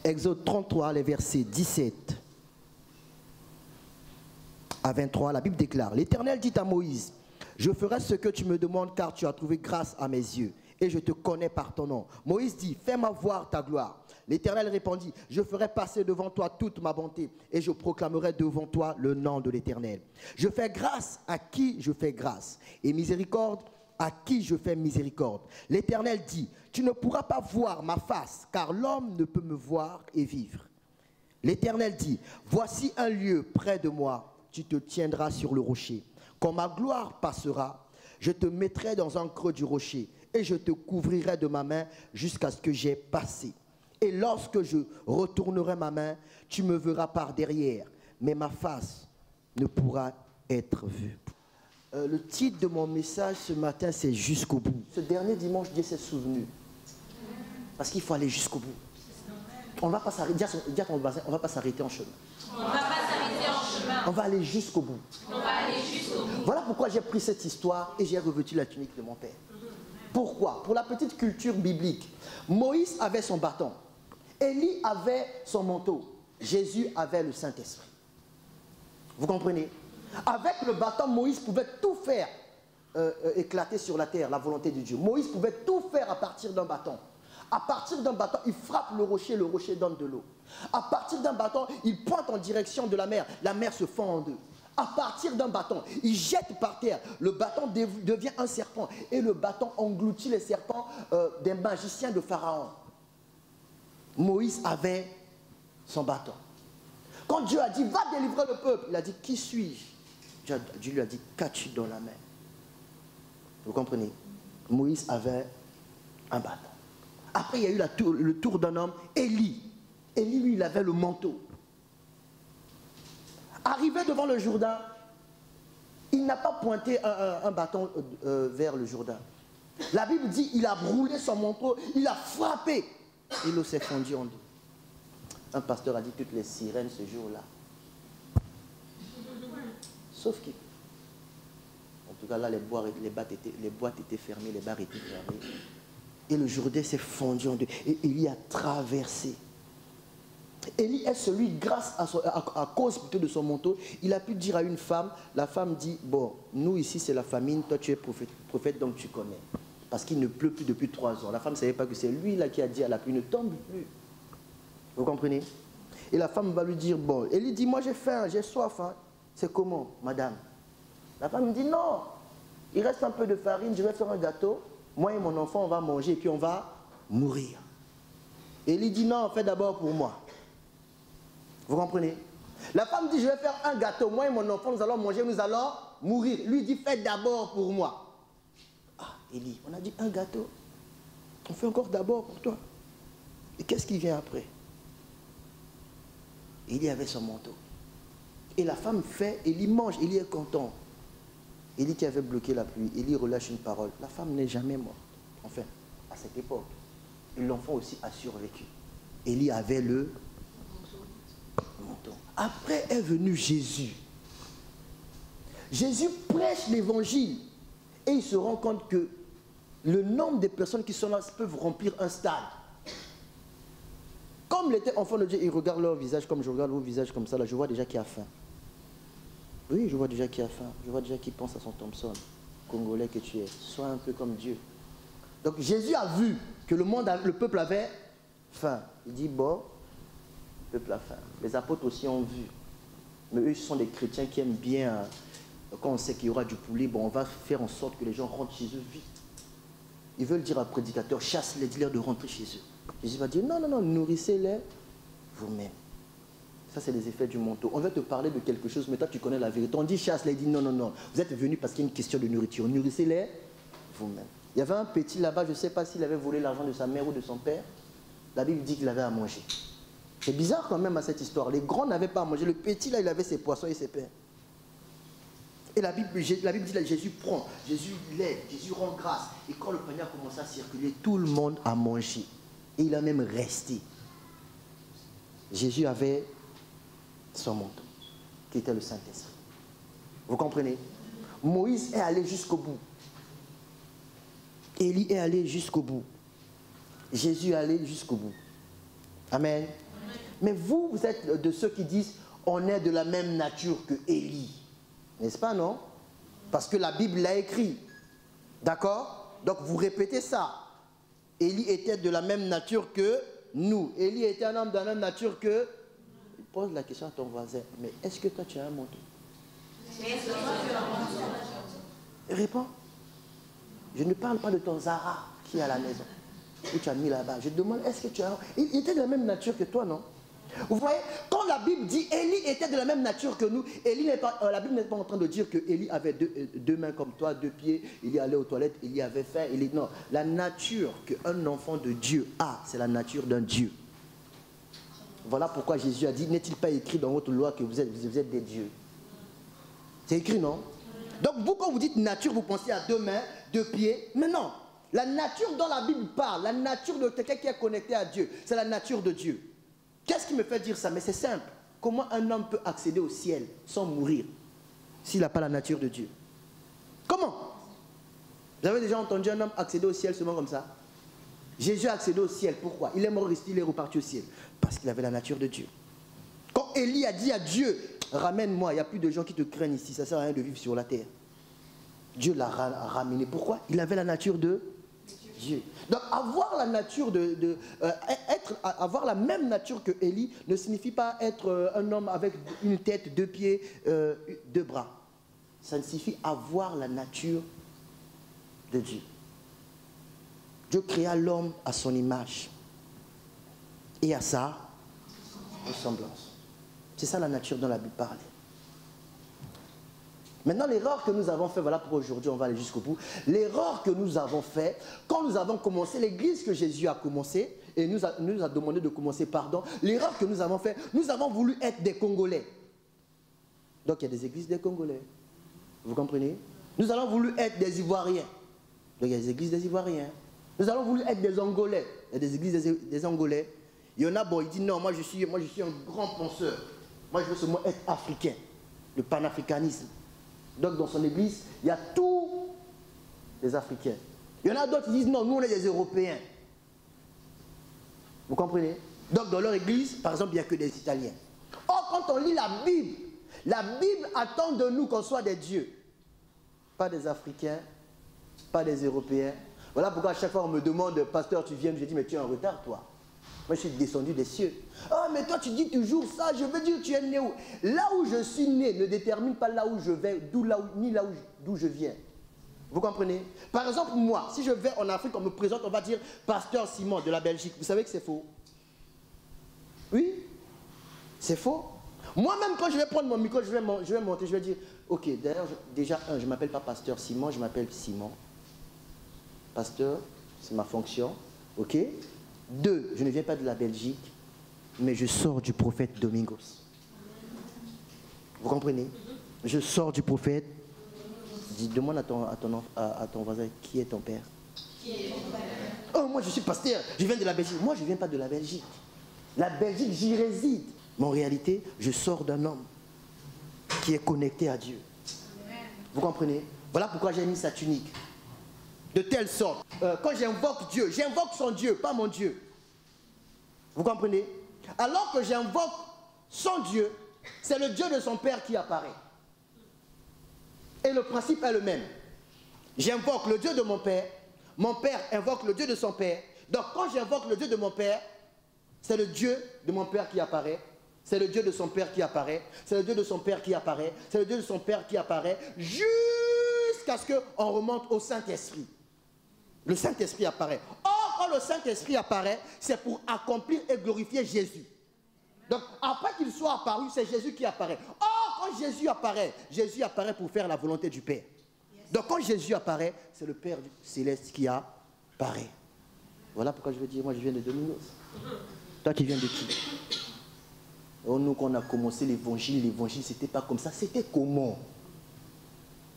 Exode 33, les versets 17 à 23, la Bible déclare, l'Éternel dit à Moïse, je ferai ce que tu me demandes car tu as trouvé grâce à mes yeux et je te connais par ton nom. Moïse dit, fais-moi voir ta gloire. L'Éternel répondit, je ferai passer devant toi toute ma bonté et je proclamerai devant toi le nom de l'Éternel. Je fais grâce à qui je fais grâce et miséricorde à qui je fais miséricorde. L'Éternel dit, tu ne pourras pas voir ma face car l'homme ne peut me voir et vivre. L'Éternel dit, voici un lieu près de moi, tu te tiendras sur le rocher. Quand ma gloire passera, je te mettrai dans un creux du rocher et je te couvrirai de ma main jusqu'à ce que j'aie passé. Et lorsque je retournerai ma main, tu me verras par derrière, mais ma face ne pourra être vue. Le titre de mon message ce matin, c'est jusqu'au bout. Ce dernier dimanche, Dieu s'est souvenu. Parce qu'il faut aller jusqu'au bout. On ne va pas s'arrêter, on va pas s'arrêter en chemin. On va pas s'arrêter en chemin. On va aller jusqu'au bout. On va aller jusqu'au bout. Voilà pourquoi j'ai pris cette histoire et j'ai revêtu la tunique de mon père. Pourquoi? Pour la petite culture biblique. Moïse avait son bâton. Élie avait son manteau. Jésus avait le Saint-Esprit. Vous comprenez? Avec le bâton, Moïse pouvait tout faire éclater sur la terre, la volonté de Dieu. Moïse pouvait tout faire à partir d'un bâton. À partir d'un bâton, il frappe le rocher donne de l'eau. À partir d'un bâton, il pointe en direction de la mer se fend en deux. À partir d'un bâton, il jette par terre, le bâton devient un serpent et le bâton engloutit les serpents des magiciens de Pharaon. Moïse avait son bâton. Quand Dieu a dit, va délivrer le peuple, il a dit, qui suis-je? Dieu lui a dit, qu'as-tu dans la main? Vous comprenez? Moïse avait un bâton. Après, il y a eu le tour d'un homme, Élie. Élie, lui, il avait le manteau. Arrivé devant le Jourdain, il n'a pas pointé un bâton vers le Jourdain. La Bible dit, il a brûlé son manteau, il a frappé. Et l'eau s'est fondue en deux. Un pasteur a dit toutes les sirènes ce jour-là. Sauf que, en tout cas là, les boîtes étaient fermées, les bars étaient fermés. Et le Jourdain s'est fondu en deux. Et Élie a traversé. Élie est celui, grâce à cause plutôt de son manteau, il a pu dire à une femme, la femme dit, bon, nous ici c'est la famine, toi tu es prophète donc tu connais. Parce qu'il ne pleut plus depuis 3 ans. La femme ne savait pas que c'est lui là qui a dit à la pluie, ne tombe plus. Vous comprenez? Et la femme va lui dire, bon, Élie dit, moi j'ai faim, j'ai soif. Hein. C'est comment, madame? La femme me dit, non, il reste un peu de farine, je vais faire un gâteau. Moi et mon enfant, on va manger et puis on va mourir. Élie dit, non, fais d'abord pour moi. Vous comprenez? La femme dit, je vais faire un gâteau. Moi et mon enfant, nous allons manger, nous allons mourir. Lui dit, fais d'abord pour moi. Ah, Élie, on a dit un gâteau. On fait encore d'abord pour toi. Et qu'est-ce qui vient après? Élie avait son manteau. Et la femme fait, Élie mange, Élie est content. Élie qui avait bloqué la pluie, Élie relâche une parole. La femme n'est jamais morte. Enfin, à cette époque. Et l'enfant aussi a survécu. Élie avait le manteau. Après est venu Jésus. Jésus prêche l'évangile. Et il se rend compte que le nombre de personnes qui sont là peuvent remplir un stade. Comme les enfants de Dieu, ils regardent leur visage comme je regarde vos visages comme ça, là, je vois déjà qui a faim. Oui, je vois déjà qui a faim. Je vois déjà qui pense à son Thompson. Congolais que tu es. Sois un peu comme Dieu. Donc Jésus a vu que le peuple avait faim. Il dit, bon, le peuple a faim. Les apôtres aussi ont vu. Mais eux, ce sont des chrétiens qui aiment bien, quand on sait qu'il y aura du poulet, bon, on va faire en sorte que les gens rentrent chez eux vite. Ils veulent dire à un prédicateur, chasse-les, dis-leur de rentrer chez eux. Jésus va dire, non, non, non, nourrissez-les vous-même. Ça, c'est les effets du manteau. On veut te parler de quelque chose, mais toi, tu connais la vérité. On dit chasse-les, il dit non, non, non. Vous êtes venus parce qu'il y a une question de nourriture. Nourrissez-les vous-même. Il y avait un petit là-bas, je ne sais pas s'il avait volé l'argent de sa mère ou de son père. La Bible dit qu'il avait à manger. C'est bizarre quand même à cette histoire. Les grands n'avaient pas à manger. Le petit là, il avait ses poissons et ses pains. Et la Bible dit là, Jésus prend, Jésus l'aide, Jésus rend grâce. Et quand le panier a commencé à circuler, tout le monde a mangé. Et il a même resté. Jésus avait son manteau, qui était le Saint-Esprit. Vous comprenez? Moïse est allé jusqu'au bout. Élie est allé jusqu'au bout. Jésus est allé jusqu'au bout. Amen. Mais vous, vous êtes de ceux qui disent on est de la même nature que Élie. N'est-ce pas, non? Parce que la Bible l'a écrit. D'accord? Donc vous répétez ça. Élie était de la même nature que nous. Élie était un homme de la même nature que... Pose la question à ton voisin. Mais est-ce que toi tu as un manteau? Réponds. Je ne parle pas de ton Zara qui est à la maison. Que tu as mis là-bas. Je demande, est-ce que tu as... Il était de la même nature que toi, non? Vous voyez, quand la Bible dit Élie était de la même nature que nous, la Bible n'est pas en train de dire que Élie avait deux mains comme toi, 2 pieds, il y allait aux toilettes, il y avait faim. Non, la nature qu'un enfant de Dieu a, c'est la nature d'un Dieu. Voilà pourquoi Jésus a dit, n'est-il pas écrit dans votre loi que vous êtes des dieux? C'est écrit, non? Donc vous, quand vous dites nature, vous pensez à 2 mains, 2 pieds, mais non. La nature dont la Bible parle, la nature de quelqu'un qui est connecté à Dieu, c'est la nature de Dieu. Qu'est-ce qui me fait dire ça? Mais c'est simple. Comment un homme peut accéder au ciel sans mourir s'il n'a pas la nature de Dieu? Comment? Vous avez déjà entendu un homme accéder au ciel seulement comme ça? Jésus a accédé au ciel. Pourquoi? Il est mort, il est reparti au ciel. Parce qu'il avait la nature de Dieu. Quand Élie a dit à Dieu, ramène-moi, il n'y a plus de gens qui te craignent ici, ça ne sert à rien de vivre sur la terre. Dieu l'a ramené. Pourquoi? Il avait la nature de Dieu. Donc avoir la nature avoir la même nature que Élie ne signifie pas être un homme avec une tête, 2 pieds, 2 bras. Ça signifie avoir la nature de Dieu. Dieu créa l'homme à son image et à sa ressemblance. C'est ça la nature dont la Bible parle. Maintenant, l'erreur que nous avons fait, voilà pourquoi aujourd'hui on va aller jusqu'au bout. L'erreur que nous avons fait, quand nous avons commencé, l'église que Jésus a commencé, et nous a demandé de commencer, pardon, l'erreur que nous avons fait, nous avons voulu être des Congolais. Donc il y a des églises des Congolais. Vous comprenez? Nous avons voulu être des Ivoiriens. Donc il y a des églises des Ivoiriens. Nous avons voulu être des Angolais. Il y a des églises des Angolais. Il y en a, bon, il dit non, moi je suis un grand penseur. Moi je veux seulement être africain. Le panafricanisme. Donc dans son église, il y a tous les Africains. Il y en a d'autres qui disent non, nous on est des Européens. Vous comprenez? Donc dans leur église, par exemple, il n'y a que des Italiens. Or, quand on lit la Bible attend de nous qu'on soit des dieux. Pas des Africains, pas des Européens. Voilà pourquoi à chaque fois on me demande, pasteur, tu viens, je dis, mais tu es en retard, toi. Moi, je suis descendu des cieux. Ah, mais toi, tu dis toujours ça. Je veux dire, tu es né où? Là où je suis né ne détermine pas là où je vais, ni d'où je viens. Vous comprenez? Par exemple, moi, si je vais en Afrique, on me présente, on va dire pasteur Simon de la Belgique. Vous savez que c'est faux? Oui? C'est faux? Moi-même, quand je vais prendre mon micro, je vais monter, je vais dire, ok, d'ailleurs, déjà, je ne m'appelle pas pasteur Simon, je m'appelle Simon. Pasteur, c'est ma fonction, ok? 2, je ne viens pas de la Belgique, mais je sors du prophète Domingos. Vous comprenez? Je sors du prophète. Demande à ton voisin, qui est ton père? Qui est ton père? Oh, moi je suis pasteur, je viens de la Belgique. Moi je ne viens pas de la Belgique. La Belgique, j'y réside. Mais en réalité, je sors d'un homme qui est connecté à Dieu. Vous comprenez? Voilà pourquoi j'ai mis sa tunique. De telle sorte, quand j'invoque Dieu, j'invoque son Dieu, pas mon Dieu. Vous comprenez? Alors que j'invoque son Dieu, c'est le Dieu de son père qui apparaît. Et le principe est le même. J'invoque le Dieu de mon père invoque le Dieu de son père. Donc quand j'invoque le Dieu de mon père, c'est le Dieu de mon père qui apparaît. C'est le Dieu de son père qui apparaît. C'est le Dieu de son père qui apparaît. C'est le Dieu de son père qui apparaît. Jusqu'à ce qu'on remonte au Saint-Esprit. Le Saint-Esprit apparaît. Or, quand le Saint-Esprit apparaît, c'est pour accomplir et glorifier Jésus. Donc, après qu'il soit apparu, c'est Jésus qui apparaît. Or, quand Jésus apparaît pour faire la volonté du Père. Donc, quand Jésus apparaît, c'est le Père céleste qui apparaît. Voilà pourquoi je veux dire, moi je viens de Domingos. Toi, tu viens de qui? Oh, nous, quand on a commencé l'évangile, c'était pas comme ça. C'était comment?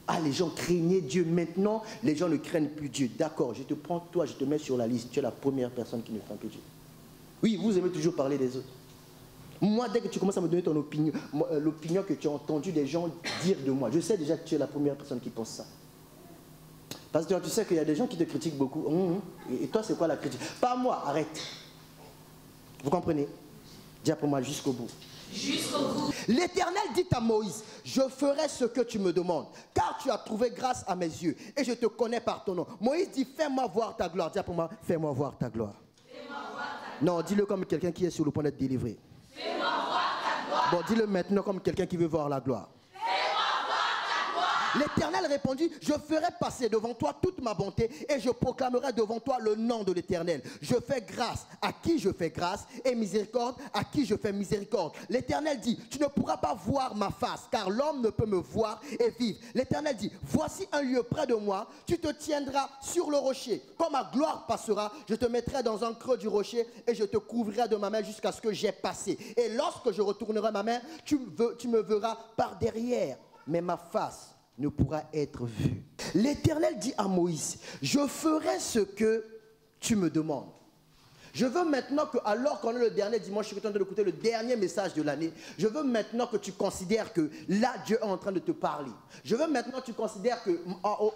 Ah, les gens craignaient Dieu. Maintenant, les gens ne craignent plus Dieu. D'accord, je te prends, toi, je te mets sur la liste. Tu es la première personne qui ne craint plus Dieu. Oui, vous aimez toujours parler des autres. Moi, dès que tu commences à me donner ton opinion, l'opinion que tu as entendu des gens dire de moi, je sais déjà que tu es la première personne qui pense ça. Parce que tu sais qu'il y a des gens qui te critiquent beaucoup. Et toi, c'est quoi la critique? Pas moi, arrête. Vous comprenez? Dis après moi jusqu'au bout. Jusqu'au bout. L'Éternel dit à Moïse, je ferai ce que tu me demandes, car tu as trouvé grâce à mes yeux, et je te connais par ton nom. Moïse dit, fais-moi voir ta gloire. Dis après moi, fais-moi voir ta gloire. Fais-moi voir ta gloire. Non, dis-le comme quelqu'un qui est sur le point d'être délivré. Fais-moi voir ta gloire. Bon, dis-le maintenant comme quelqu'un qui veut voir la gloire. L'Éternel répondit, je ferai passer devant toi toute ma bonté et je proclamerai devant toi le nom de l'Éternel. Je fais grâce à qui je fais grâce et miséricorde à qui je fais miséricorde. L'Éternel dit, tu ne pourras pas voir ma face car l'homme ne peut me voir et vivre. L'Éternel dit, voici un lieu près de moi, tu te tiendras sur le rocher. Quand ma gloire passera, je te mettrai dans un creux du rocher et je te couvrirai de ma main jusqu'à ce que j'aie passé. Et lorsque je retournerai ma main, tu me verras par derrière, mais ma face ne pourra être vu. L'Éternel dit à Moïse, je ferai ce que tu me demandes. Je veux maintenant que, alors qu'on est le dernier dimanche, je suis en train d'écouter le dernier message de l'année, je veux maintenant que tu considères que là, Dieu est en train de te parler. Je veux maintenant que tu considères que,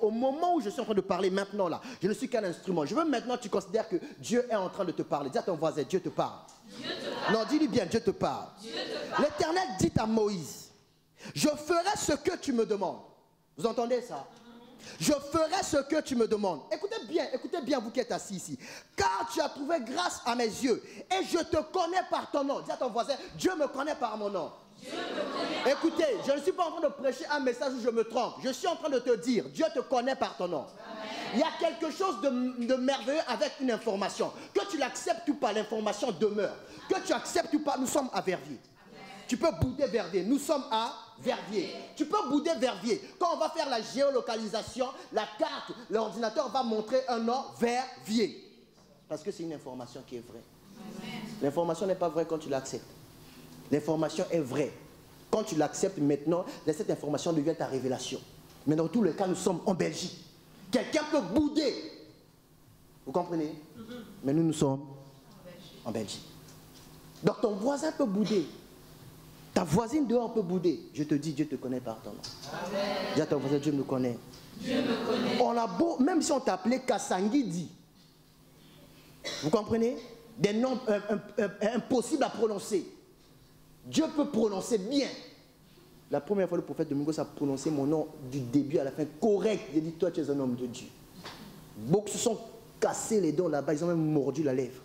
au moment où je suis en train de parler, maintenant là, je ne suis qu'un instrument. Je veux maintenant que tu considères que Dieu est en train de te parler. Dis à ton voisin, Dieu te parle. Dieu te parle. Non, dis-lui bien, Dieu te parle. Dieu te parle. L'Éternel dit à Moïse, je ferai ce que tu me demandes. Vous entendez ça? Je ferai ce que tu me demandes. Écoutez bien vous qui êtes assis ici. Car tu as trouvé grâce à mes yeux et je te connais par ton nom. Dis à ton voisin, Dieu me connaît par mon nom. Dieu me connaît. Écoutez, je ne suis pas en train de prêcher un message où je me trompe. Je suis en train de te dire, Dieu te connaît par ton nom. Amen. Il y a quelque chose de merveilleux avec une information. Que tu l'acceptes ou pas, l'information demeure. Que tu acceptes ou pas, nous sommes à Verviers. Tu peux bouder Verviers, nous sommes à Verviers. Tu peux bouder Verviers. Quand on va faire la géolocalisation, la carte, l'ordinateur va montrer un nom Verviers. Parce que c'est une information qui est vraie. L'information n'est pas vraie quand tu l'acceptes. L'information est vraie. Quand tu l'acceptes maintenant, cette information devient ta révélation. Mais dans tous les cas, nous sommes en Belgique. Quelqu'un peut bouder. Vous comprenez? Mais nous sommes en Belgique. Donc ton voisin peut bouder. Ta voisine dehors peut bouder. Je te dis, Dieu te connaît par ton nom. Dis à ton voisin, Dieu me connaît. Dieu me connaît. On a beau, même si on t'appelait Kassangidi, vous comprenez? Des noms impossibles à prononcer. Dieu peut prononcer bien. La première fois, le prophète Domingos a prononcé mon nom du début à la fin correct. Il a dit, toi, tu es un homme de Dieu. Beaucoup se sont cassés les dents là-bas, ils ont même mordu la lèvre.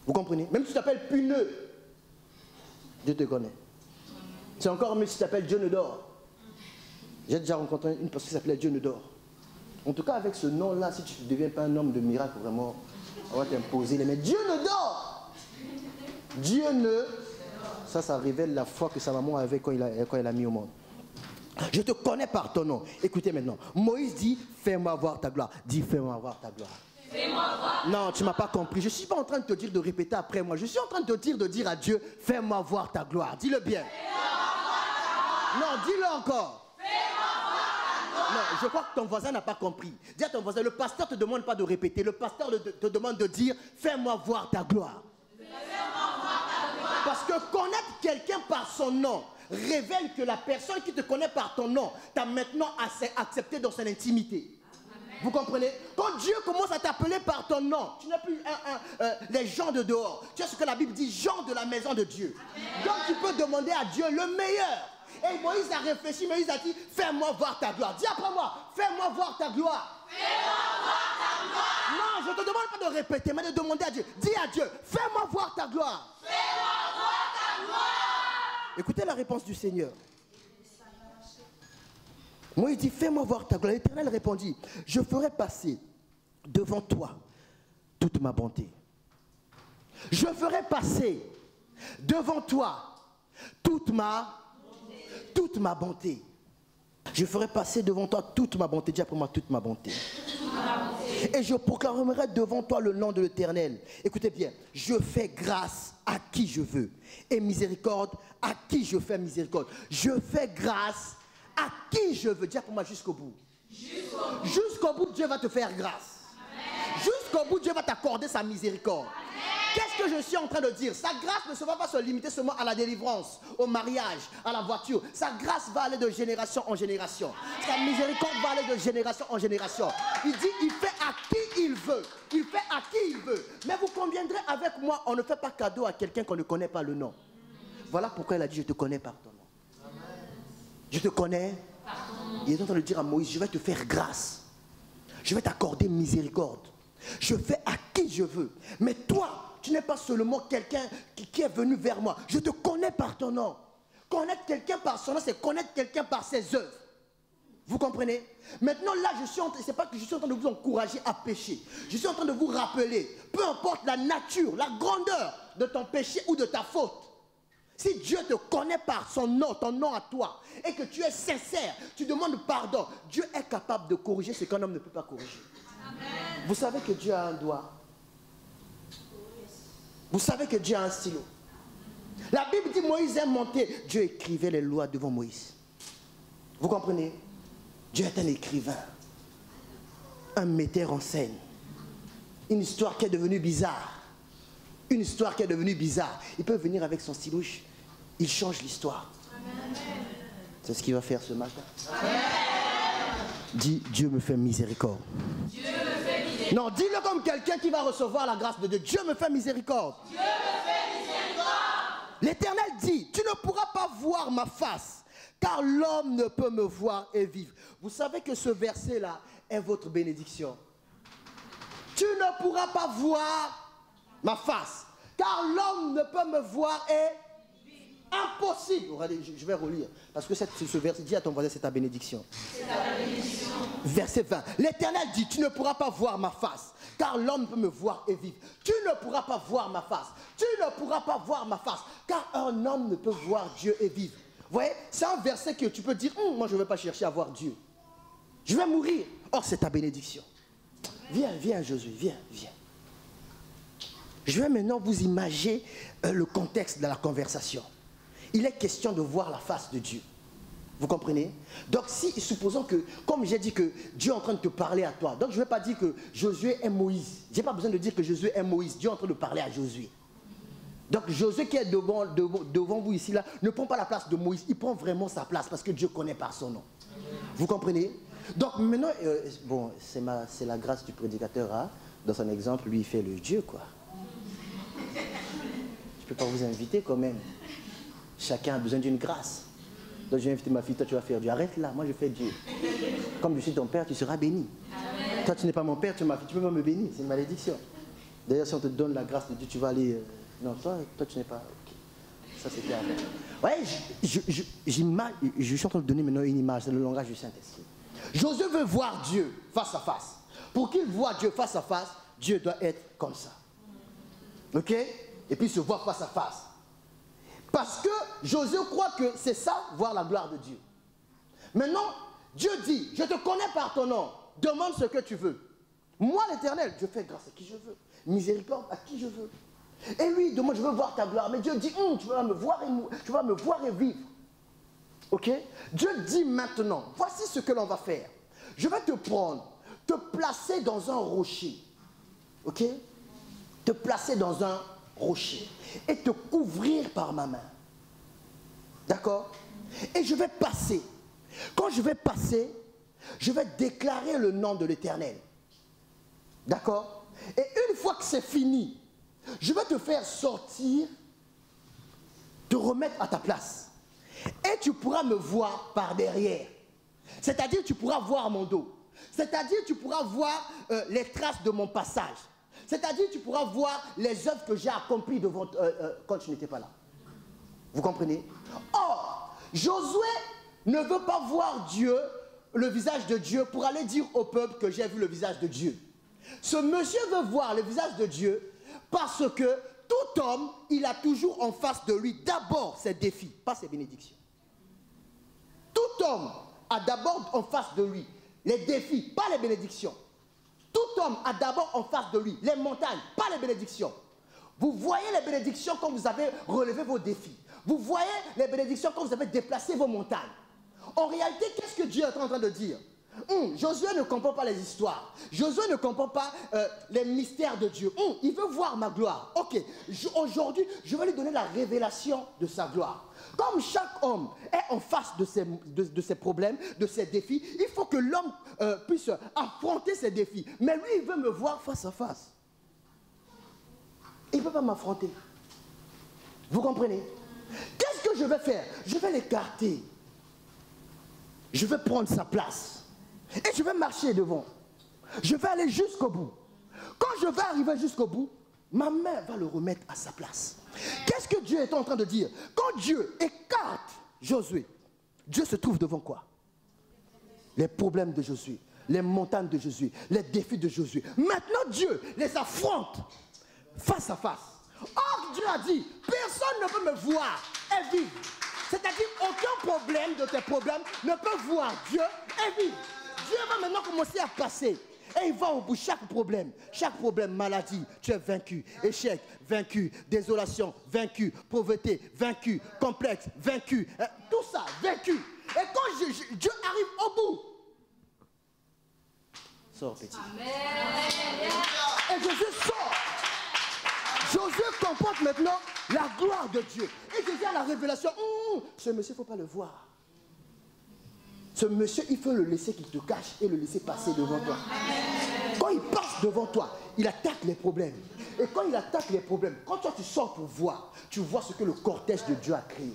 Vous comprenez? Même si tu t'appelles Puneux, Dieu te connaît. C'est encore mieux si tu t'appelles Dieu ne dort. J'ai déjà rencontré une personne qui s'appelait Dieu ne dort. En tout cas, avec ce nom-là, si tu ne deviens pas un homme de miracle, vraiment, on va t'imposer les mains. Dieu ne dort. Dieu ne... Ça révèle la foi que sa maman avait quand il l'a mis au monde. Je te connais par ton nom. Écoutez maintenant. Moïse dit, fais-moi voir ta gloire. Dis, fais-moi voir ta gloire. Non, tu ne m'as pas compris. Je ne suis pas en train de te dire de répéter après moi. Je suis en train de te dire à Dieu, fais-moi voir ta gloire. Dis-le bien. Non, dis-le encore. Non, je crois que ton voisin n'a pas compris. Dis à ton voisin, le pasteur ne te demande pas de répéter. Le pasteur te demande de dire, fais-moi voir ta gloire. Parce que connaître quelqu'un par son nom révèle que la personne qui te connaît par ton nom t'a maintenant accepté dans son intimité. Vous comprenez? Quand Dieu commence à t'appeler par ton nom, tu n'es plus les gens de dehors. Tu sais ce que la Bible dit, gens de la maison de Dieu. Donc tu peux demander à Dieu le meilleur. Et Moïse a réfléchi, Moïse a dit, fais-moi voir ta gloire. Dis après moi, fais-moi voir ta gloire. Fais-moi voir ta gloire. Non, je ne te demande pas de répéter, mais de demander à Dieu. Dis à Dieu, fais-moi voir ta gloire. Fais-moi voir ta gloire. Écoutez la réponse du Seigneur. Moïse dit, fais-moi voir ta gloire. L'Éternel répondit, je ferai passer devant toi toute ma bonté. Je ferai passer devant toi toute ma bonté. Je ferai passer devant toi toute ma bonté. Dis après moi, toute ma bonté. Et je proclamerai devant toi le nom de l'Éternel. Écoutez bien, je fais grâce à qui je veux et miséricorde à qui je fais miséricorde. Je fais grâce à qui je veux. Dis pour moi jusqu'au bout. Jusqu'au bout, Dieu va te faire grâce. Jusqu'au bout, Dieu va t'accorder sa miséricorde. Qu'est-ce que je suis en train de dire? Sa grâce ne va pas se limiter seulement à la délivrance, au mariage, à la voiture. Sa grâce va aller de génération en génération. Sa miséricorde va aller de génération en génération. Il dit, il fait à qui il veut. Il fait à qui il veut. Mais vous conviendrez avec moi, on ne fait pas cadeau à quelqu'un qu'on ne connaît pas le nom. Voilà pourquoi il a dit, je te connais par ton nom. Je te connais. Il est en train de dire à Moïse, je vais te faire grâce. Je vais t'accorder miséricorde. Je fais à qui je veux. Mais toi, tu n'es pas seulement quelqu'un qui est venu vers moi. Je te connais par ton nom. Connaître quelqu'un par son nom, c'est connaître quelqu'un par ses œuvres. Vous comprenez? Maintenant, là, c'est pas que je suis en train de vous encourager à pécher. Je suis en train de vous rappeler, peu importe la nature, la grandeur de ton péché ou de ta faute. Si Dieu te connaît par son nom, ton nom à toi, et que tu es sincère, tu demandes pardon, Dieu est capable de corriger ce qu'un homme ne peut pas corriger. Amen. Vous savez que Dieu a un doigt. Vous savez que Dieu a un stylo. La Bible dit Moïse est monté. Dieu écrivait les lois devant Moïse. Vous comprenez? Dieu est un écrivain. Un metteur en scène. Une histoire qui est devenue bizarre. Une histoire qui est devenue bizarre. Il peut venir avec son stylo. Il change l'histoire. C'est ce qu'il va faire ce matin. Amen. Dis, Dieu me fait miséricorde. Dieu me fait miséricorde. Non, dis-le comme quelqu'un qui va recevoir la grâce de Dieu. Dieu me fait miséricorde. Dieu me fait miséricorde. L'Éternel dit, tu ne pourras pas voir ma face, car l'homme ne peut me voir et vivre. Vous savez que ce verset-là est votre bénédiction. Tu ne pourras pas voir ma face, car l'homme ne peut me voir et impossible. Regardez, je vais relire, parce que ce verset dit à ton voisin, c'est ta bénédiction. C'est ta bénédiction. Verset 20. L'Éternel dit, tu ne pourras pas voir ma face, car l'homme peut me voir et vivre. Tu ne pourras pas voir ma face. Tu ne pourras pas voir ma face, car un homme ne peut voir Dieu et vivre. Vous voyez, c'est un verset que tu peux dire, moi je ne vais pas chercher à voir Dieu. Je vais mourir. Or, c'est ta bénédiction. Viens, viens Josué, viens, viens. Je vais maintenant vous imaginer le contexte de la conversation. Il est question de voir la face de Dieu. Vous comprenez? Donc si, supposons que, comme j'ai dit que Dieu est en train de te parler à toi, donc je ne vais pas dire que Josué est Moïse. Je n'ai pas besoin de dire que Josué est Moïse. Dieu est en train de parler à Josué. Donc Josué qui est devant vous ici, là, ne prend pas la place de Moïse. Il prend vraiment sa place parce que Dieu connaît par son nom. Vous comprenez? Donc maintenant, bon, c'est la grâce du prédicateur. Hein? Dans son exemple, lui, il fait le Dieu, quoi. Je ne peux pas vous inviter quand même. Chacun a besoin d'une grâce. Donc je vais inviter ma fille, toi tu vas faire Dieu. Arrête là, moi je fais Dieu. Comme je suis ton père, tu seras béni. Amen. Toi tu n'es pas mon père, tu es ma fille, tu peux pas me bénir, c'est une malédiction. D'ailleurs si on te donne la grâce de Dieu, tu vas aller... Non, toi tu n'es pas... Okay. Ça c'est clair. Ouais, je suis en train de donner maintenant une image, c'est le langage du Saint-Esprit. Josué veut voir Dieu face à face. Pour qu'il voit Dieu face à face, Dieu doit être comme ça. Ok? Et puis se voir face à face. Parce que Josué croit que c'est ça, voir la gloire de Dieu. Maintenant, Dieu dit, je te connais par ton nom, demande ce que tu veux. Moi, l'Éternel, je fais grâce à qui je veux, miséricorde à qui je veux. Et lui, il demande, je veux voir ta gloire. Mais Dieu dit, tu vas me voir et vivre. Ok? Dieu dit maintenant, voici ce que l'on va faire. Je vais te prendre, te placer dans un rocher. Ok? Te placer dans un rocher et te couvrir par ma main. D'accord? Et je vais passer. Quand je vais passer, je vais déclarer le nom de l'Éternel. D'accord? Et une fois que c'est fini, je vais te faire sortir, te remettre à ta place. Et tu pourras me voir par derrière. C'est-à-dire tu pourras voir mon dos. C'est-à-dire tu pourras voir les traces de mon passage. C'est-à-dire tu pourras voir les œuvres que j'ai accomplies devant, quand tu n'étais pas là. Vous comprenez? Or, Josué ne veut pas voir Dieu, le visage de Dieu, pour aller dire au peuple que j'ai vu le visage de Dieu. Ce monsieur veut voir le visage de Dieu parce que tout homme, il a toujours en face de lui d'abord ses défis, pas ses bénédictions. Tout homme a d'abord en face de lui les défis, pas les bénédictions. Tout homme a d'abord en face de lui les montagnes, pas les bénédictions. Vous voyez les bénédictions quand vous avez relevé vos défis. Vous voyez les bénédictions quand vous avez déplacé vos montagnes. En réalité, qu'est-ce que Dieu est en train de dire? Josué ne comprend pas les histoires. Josué ne comprend pas les mystères de Dieu. Il veut voir ma gloire. Ok, aujourd'hui, je vais lui donner la révélation de sa gloire. Comme chaque homme est en face de ses problèmes, de ses défis, il faut que l'homme puisse affronter ses défis. Mais lui, il veut me voir face à face. Il ne peut pas m'affronter. Vous comprenez? Qu'est-ce que je vais faire? Je vais l'écarter. Je vais prendre sa place. Et je vais marcher devant. Je vais aller jusqu'au bout. Quand je vais arriver jusqu'au bout, ma main va le remettre à sa place. Qu'est-ce que Dieu est en train de dire? Quand Dieu écarte Josué, Dieu se trouve devant quoi? Les problèmes de Josué, les montagnes de Josué, les défis de Josué. Maintenant, Dieu les affronte face à face. Or, Dieu a dit, personne ne peut me voir et vivre. C'est-à-dire, aucun problème de tes problèmes ne peut voir Dieu et vivre. Dieu va maintenant commencer à passer. Et il va au bout de chaque problème, maladie, tu es vaincu, échec, vaincu, désolation, vaincu, pauvreté, vaincu, complexe, vaincu, tout ça, vaincu. Et quand Dieu arrive au bout, sors petit. Amen. Et Jésus sort. Josué comporte maintenant la gloire de Dieu. Et Jésus a la révélation, ce monsieur, il ne faut pas le voir. Ce monsieur, il faut le laisser qu'il te cache et le laisser passer devant toi. Quand il passe devant toi, il attaque les problèmes. Et quand il attaque les problèmes, quand toi tu sors pour voir, tu vois ce que le cortège de Dieu a créé.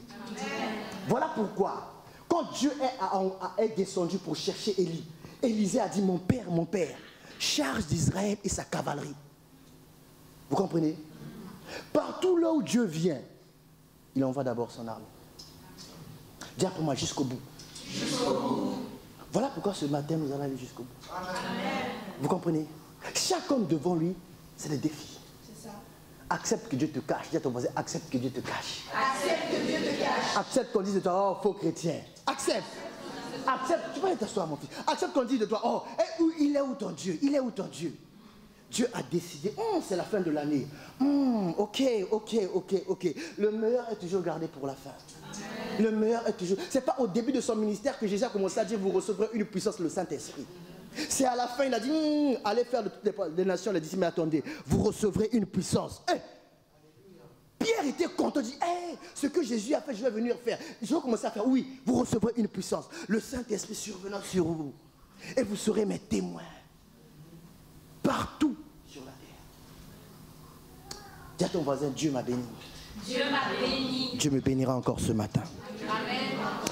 Voilà pourquoi, quand Dieu est descendu pour chercher Élie, Élisée a dit, mon père, charge d'Israël et sa cavalerie. Vous comprenez? Partout là où Dieu vient, il envoie d'abord son armée. Dis pour moi, jusqu'au bout. Voilà pourquoi ce matin nous allons aller jusqu'au bout. Amen. Vous comprenez? Chaque homme devant lui, c'est des défis. C'est ça. Accepte que Dieu te cache. Dis à ton voisin, accepte que Dieu te cache. Accepte que Dieu te cache. Accepte qu'on dise de toi, oh, faux chrétien. Accepte. Accepte. Tu peux aller t'asseoir, mon fils. Accepte qu'on dise de toi, oh, il est où ton Dieu? Il est où ton Dieu? Dieu a décidé, c'est la fin de l'année. Ok. Le meilleur est toujours gardé pour la fin. Le meilleur est toujours... C'est pas au début de son ministère que Jésus a commencé à dire, vous recevrez une puissance, le Saint-Esprit. C'est à la fin, il a dit, allez faire de toutes les nations, les disciples, mais attendez, vous recevrez une puissance. Pierre était content, il dit, ce que Jésus a fait, je vais venir faire. Je vais commencer à faire, oui, vous recevrez une puissance. Le Saint-Esprit survenant sur vous. Et vous serez mes témoins. Partout sur la terre. Dis à ton voisin, Dieu m'a béni. Dieu m'a béni. Dieu me bénira encore ce matin. Amen.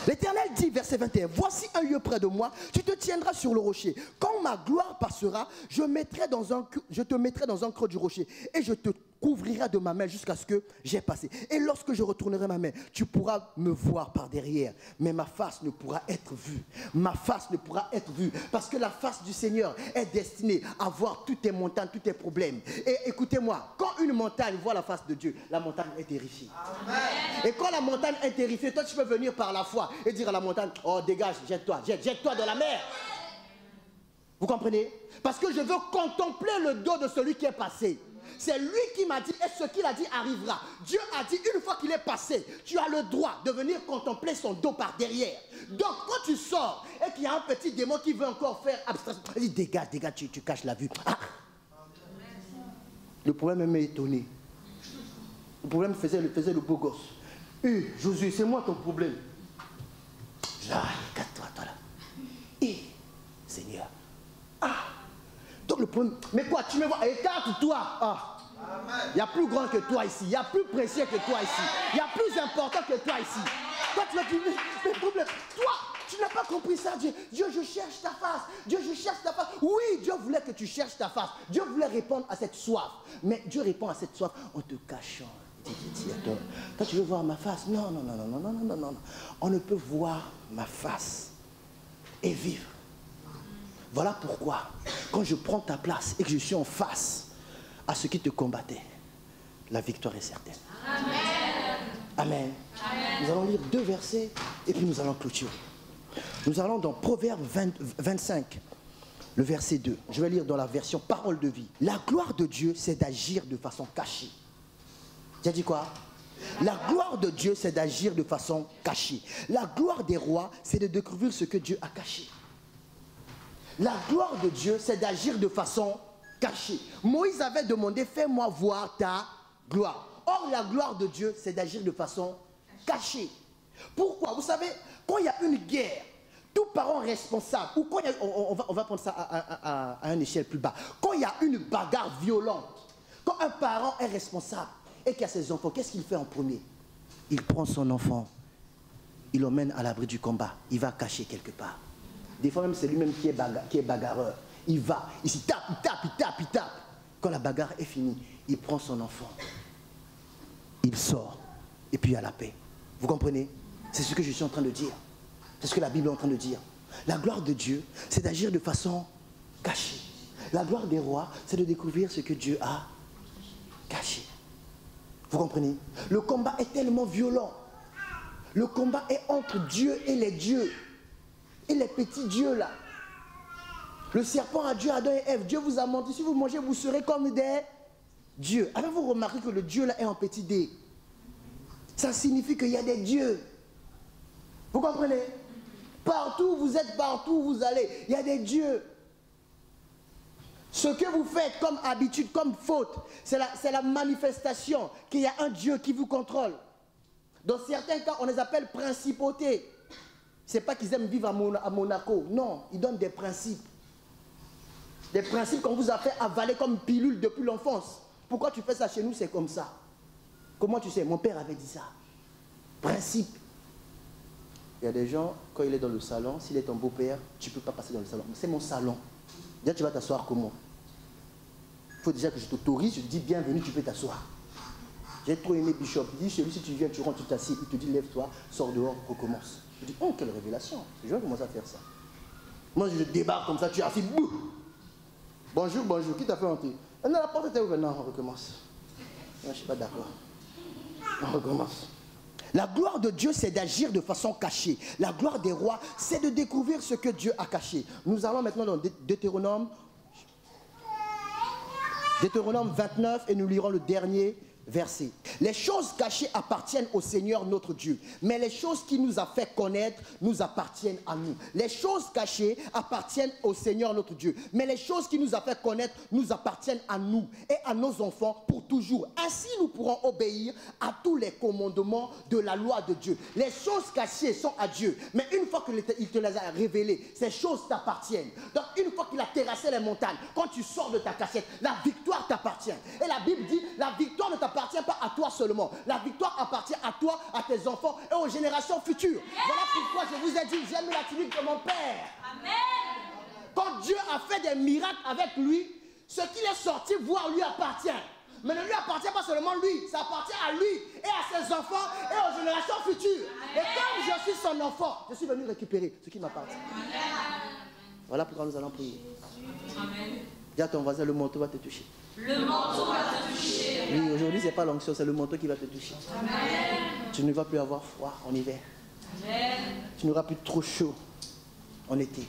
L'Éternel dit, verset 21, voici un lieu près de moi, tu te tiendras sur le rocher. Quand ma gloire passera, je te mettrai dans un creux du rocher et je te couvrirai de ma main jusqu'à ce que j'ai passé. Et lorsque je retournerai ma main, tu pourras me voir par derrière, mais ma face ne pourra être vue. Ma face ne pourra être vue parce que la face du Seigneur est destinée à voir toutes tes montagnes, tous tes problèmes. Et écoutez-moi, quand une montagne voit la face de Dieu, la montagne est terrifiée. Amen. Et quand la montagne est terrifiée, toi tu peux venir par la foi et dire à la montagne, oh dégage, jette-toi dans la mer. Vous comprenez? Parce que je veux contempler le dos de celui qui est passé. C'est lui qui m'a dit, et ce qu'il a dit arrivera. Dieu a dit, une fois qu'il est passé, tu as le droit de venir contempler son dos par derrière. Donc, quand tu sors et qu'il y a un petit démon qui veut encore faire abstraction, il dit, dégage, tu caches la vue. Ah. Le problème m'a étonné. Le problème faisait le beau gosse. Josué, c'est moi ton problème. Regarde-toi, toi là. Seigneur. Donc le problème, mais quoi, tu me vois, écarte-toi. Il y a plus grand que toi ici, il y a plus précieux que toi ici, il y a plus important que toi ici. Toi tu vas dire, mais problème, toi, tu n'as pas compris ça, Dieu. Dieu, je cherche ta face. Dieu, je cherche ta face. Oui, Dieu voulait que tu cherches ta face. Dieu voulait répondre à cette soif. Mais Dieu répond à cette soif en te cachant. Toi, tu veux voir ma face? Non. On ne peut voir ma face et vivre. Voilà pourquoi, quand je prends ta place et que je suis en face à ceux qui te combattaient, la victoire est certaine. Amen. Nous allons lire 2 versets et puis nous allons clôturer. Nous allons dans Proverbe 25, le verset 2. Je vais lire dans la version Parole de vie. La gloire de Dieu, c'est d'agir de façon cachée. J'ai dit quoi? La gloire de Dieu, c'est d'agir de façon cachée. La gloire des rois, c'est de découvrir ce que Dieu a caché. La gloire de Dieu, c'est d'agir de façon cachée. Moïse avait demandé, fais-moi voir ta gloire. Or, la gloire de Dieu, c'est d'agir de façon cachée. Pourquoi? Vous savez, quand il y a une guerre, tout parent responsable, ou quand il y a, on va prendre ça à une échelle plus bas, quand il y a une bagarre violente, quand un parent est responsable et qu'il a ses enfants, qu'est-ce qu'il fait en premier? Il prend son enfant, il l'emmène à l'abri du combat, il va cacher quelque part. Des fois même c'est lui-même qui est bagarreur. Il va, il s'y tape, il tape, il tape, il tape. Quand la bagarre est finie, il prend son enfant, il sort, et puis il y a la paix. Vous comprenez? C'est ce que je suis en train de dire. C'est ce que la Bible est en train de dire. La gloire de Dieu, c'est d'agir de façon cachée. La gloire des rois, c'est de découvrir ce que Dieu a caché. Vous comprenez? Le combat est tellement violent. Le combat est entre Dieu et les dieux. Et les petits dieux là. Le serpent a dit à Adam et Ève, Dieu vous a menti, si vous mangez, vous serez comme des dieux. Avez-vous remarqué que le Dieu là est en petit d? Ça signifie qu'il y a des dieux. Vous comprenez? Partout, vous êtes partout où vous allez, il y a des dieux. Ce que vous faites comme habitude, comme faute, c'est la manifestation qu'il y a un Dieu qui vous contrôle. Dans certains cas, on les appelle principautés. Ce n'est pas qu'ils aiment vivre à Monaco. Non, ils donnent des principes. Des principes qu'on vous a fait avaler comme pilule depuis l'enfance. Pourquoi tu fais ça chez nous? C'est comme ça. Comment tu sais? Mon père avait dit ça. Principe. Il y a des gens, quand il est dans le salon, s'il est ton beau-père, tu ne peux pas passer dans le salon. C'est mon salon. Déjà, tu vas t'asseoir comment? Il faut déjà que je t'autorise, je te dis bienvenue, tu peux t'asseoir. J'ai trop aimé Bishop. Il dit, chez lui, si tu viens, tu rentres, tu t'assieds. Il te dit, lève-toi, sors dehors, recommence. Je dis, oh, quelle révélation. Je vais commencer à faire ça. Moi, je débarque comme ça, tu es assis, bouh. Bonjour, bonjour, qui t'a fait entrer? Non, la porte était ouverte. Non, on recommence. Non, je ne suis pas d'accord. On recommence. La gloire de Dieu, c'est d'agir de façon cachée. La gloire des rois, c'est de découvrir ce que Dieu a caché. Nous allons maintenant dans Deutéronome 29 et nous lirons le dernier verset. Les choses cachées appartiennent au Seigneur notre Dieu, mais les choses qu'il nous a fait connaître nous appartiennent à nous. Les choses cachées appartiennent au Seigneur notre Dieu, mais les choses qu'il nous a fait connaître nous appartiennent à nous et à nos enfants pour toujours. Ainsi nous pourrons obéir à tous les commandements de la loi de Dieu. Les choses cachées sont à Dieu, mais une fois qu'il te les a révélées, ces choses t'appartiennent. Donc une fois qu'il a terrassé les montagnes, quand tu sors de ta cachette, la victoire t'appartient. Et la Bible dit, la victoire ne t'appartient pas à toi seulement. La victoire appartient à toi, à tes enfants et aux générations futures. Voilà pourquoi je vous ai dit, j'aime la tunique de mon Père. Amen. Quand Dieu a fait des miracles avec lui, ce qu'il est sorti voir lui appartient. Mais ne lui appartient pas seulement lui, ça appartient à lui et à ses enfants et aux générations futures. Amen. Et comme je suis son enfant, je suis venu récupérer ce qui m'appartient. Voilà pourquoi nous allons prier. Amen. Dis à ton voisin, le manteau va te toucher. Le manteau va te toucher. Oui, aujourd'hui, ce n'est pas l'onction, c'est le manteau qui va te toucher. Amen. Tu ne vas plus avoir froid en hiver. Amen. Tu n'auras plus trop chaud en été.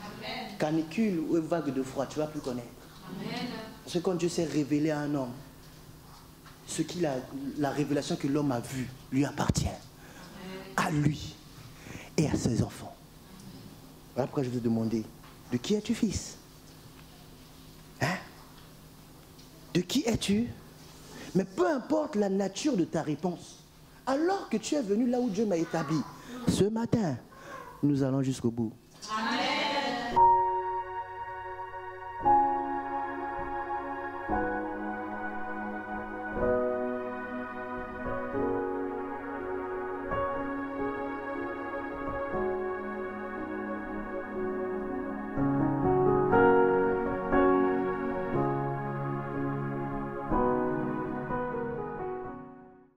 Amen. Canicule ou vague de froid, tu ne vas plus connaître. Amen. Parce que quand Dieu s'est révélé à un homme, la révélation que l'homme a vue lui appartient. Amen. À lui et à ses enfants. Voilà pourquoi je vous ai demandé, de qui es-tu fils? Hein? De qui es-tu? Mais peu importe la nature de ta réponse, alors que tu es venu là où Dieu m'a établi, ce matin, nous allons jusqu'au bout.